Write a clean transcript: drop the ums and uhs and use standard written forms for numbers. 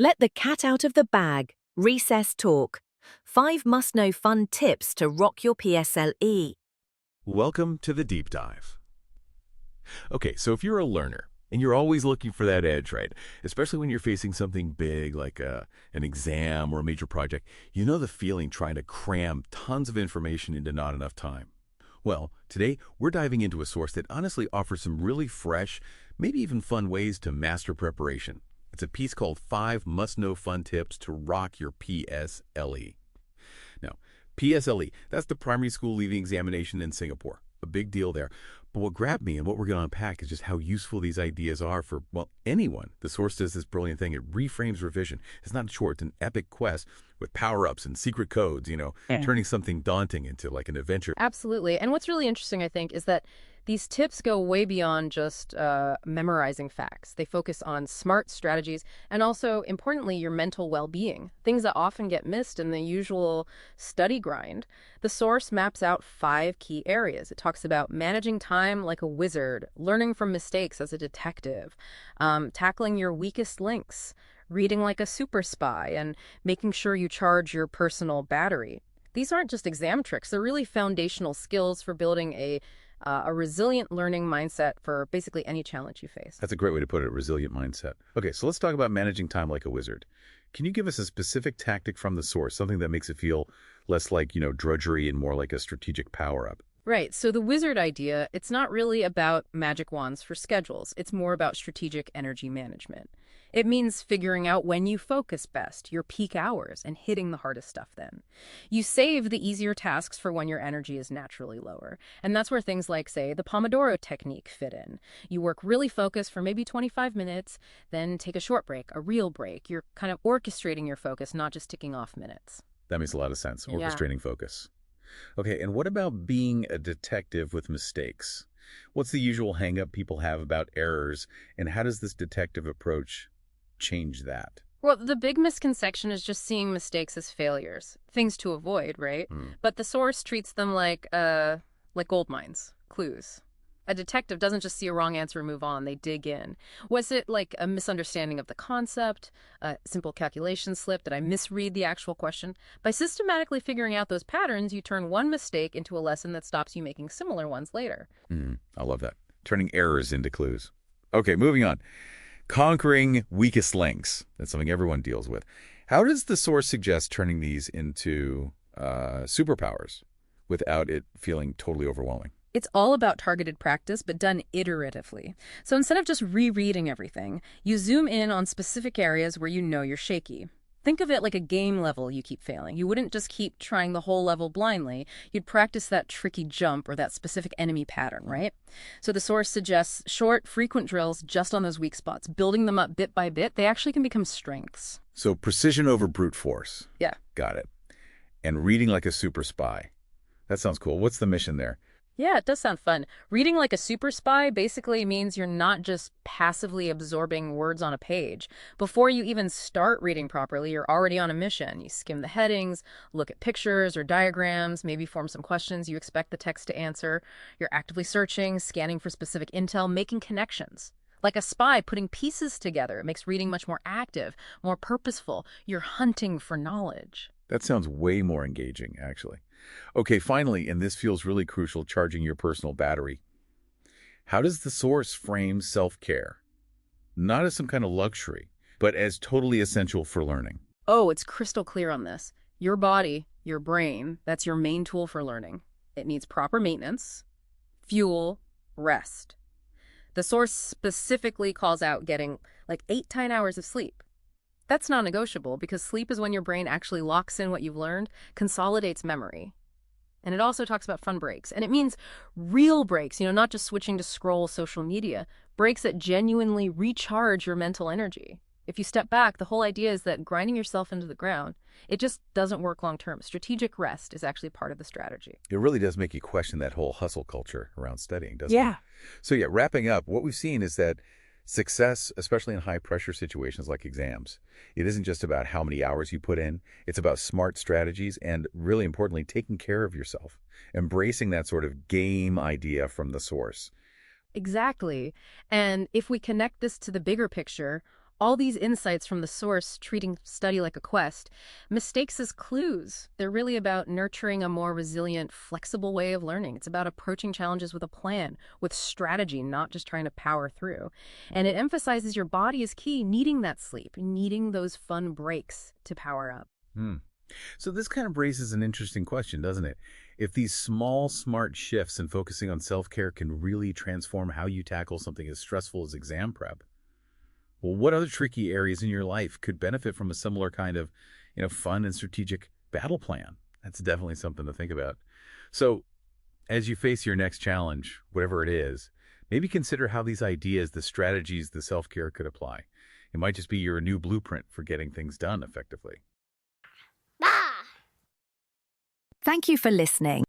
Let the cat out of the bag. Recess talk. 5 must-know fun tips to rock your PSLE. Welcome to the deep dive. Okay, so if you're a learner and you're always looking for that edge, right? Especially when you're facing something big like an exam or a major project, you know the feeling trying to cram tons of information into not enough time. Well, today we're diving into a source that honestly offers some really fresh, maybe even fun ways to master preparation. It's a piece called 5 Must-Know Fun Tips to Rock Your PSLE. Now, PSLE, that's the primary school leaving examination in Singapore. A big deal there. But what grabbed me and what we're going to unpack is just how useful these ideas are for, well, anyone. The source does this brilliant thing. It reframes revision. It's not short. It's an epic quest with power-ups and secret codes, turning something daunting into like an adventure. Absolutely. And what's really interesting, I think, is that these tips go way beyond just memorizing facts. They focus on smart strategies and also, importantly, your mental well-being, things that often get missed in the usual study grind. The source maps out 5 key areas. It talks about managing time like a wizard, learning from mistakes as a detective, tackling your weakest links, reading like a super spy, and making sure you charge your personal battery. These aren't just exam tricks. They're really foundational skills for building a resilient learning mindset for basically any challenge you face. That's a great way to put it, resilient mindset. Okay, so let's talk about managing time like a wizard. Can you give us a specific tactic from the source, something that makes it feel less like, drudgery and more like a strategic power-up? Right. So the wizard idea, it's not really about magic wands for schedules. It's more about strategic energy management. It means figuring out when you focus best, your peak hours, and hitting the hardest stuff then. You save the easier tasks for when your energy is naturally lower. And that's where things like, say, the Pomodoro Technique fit in. You work really focused for maybe 25 minutes, then take a short break, a real break. You're kind of orchestrating your focus, not just ticking off minutes. That makes a lot of sense, orchestrating focus. Okay, and what about being a detective with mistakes? What's the usual hang-up people have about errors, and how does this detective approach change that? Well, the big misconception is just seeing mistakes as failures, things to avoid, right? But the source treats them like gold mines, clues. A detective doesn't just see a wrong answer and move on. They dig in. Was it like a misunderstanding of the concept, a simple calculation slip? Did I misread the actual question? By systematically figuring out those patterns, you turn one mistake into a lesson that stops you making similar ones later. I love that. Turning errors into clues. Okay, moving on. Conquering weakest links. That's something everyone deals with. How does the source suggest turning these into superpowers without it feeling totally overwhelming? It's all about targeted practice, but done iteratively. So instead of just rereading everything, you zoom in on specific areas where you know you're shaky. Think of it like a game level you keep failing. You wouldn't just keep trying the whole level blindly. You'd practice that tricky jump or that specific enemy pattern, right? So the source suggests short, frequent drills just on those weak spots. Building them up bit by bit, they actually can become strengths. So precision over brute force. Yeah. Got it. And reading like a super spy. That sounds cool. What's the mission there? Yeah, it does sound fun. Reading like a super spy basically means you're not just passively absorbing words on a page. Before you even start reading properly, you're already on a mission. You skim the headings, look at pictures or diagrams, maybe form some questions you expect the text to answer. You're actively searching, scanning for specific intel, making connections. Like a spy putting pieces together. It makes reading much more active, more purposeful. You're hunting for knowledge. That sounds way more engaging, actually. Okay, finally, and this feels really crucial, charging your personal battery. How does the source frame self-care? Not as some kind of luxury, but as totally essential for learning. Oh, it's crystal clear on this. Your body, your brain, that's your main tool for learning. It needs proper maintenance, fuel, rest. The source specifically calls out getting like 8 to 9 hours of sleep. That's non-negotiable because sleep is when your brain actually locks in what you've learned, consolidates memory. And it also talks about fun breaks. And it means real breaks, not just switching to scroll social media, breaks that genuinely recharge your mental energy. If you step back, the whole idea is that grinding yourself into the ground, it just doesn't work long term. Strategic rest is actually part of the strategy. It really does make you question that whole hustle culture around studying, doesn't it? So wrapping up, what we've seen is that success, especially in high-pressure situations like exams, it isn't just about how many hours you put in. It's about smart strategies and, really importantly, taking care of yourself, embracing that sort of game idea from the source. Exactly. And if we connect this to the bigger picture, All these insights from the source, treating study like a quest, mistakes as clues. They're really about nurturing a more resilient, flexible way of learning. It's about approaching challenges with a plan, with strategy, not just trying to power through. And it emphasizes your body is key, needing that sleep, needing those fun breaks to power up. Hmm. So this kind of raises an interesting question, doesn't it? If these small, smart shifts in focusing on self-care can really transform how you tackle something as stressful as exam prep, well, what other tricky areas in your life could benefit from a similar kind of, fun and strategic battle plan? That's definitely something to think about. So, as you face your next challenge, whatever it is, maybe consider how these ideas, the strategies, the self-care could apply. It might just be your new blueprint for getting things done effectively. Thank you for listening.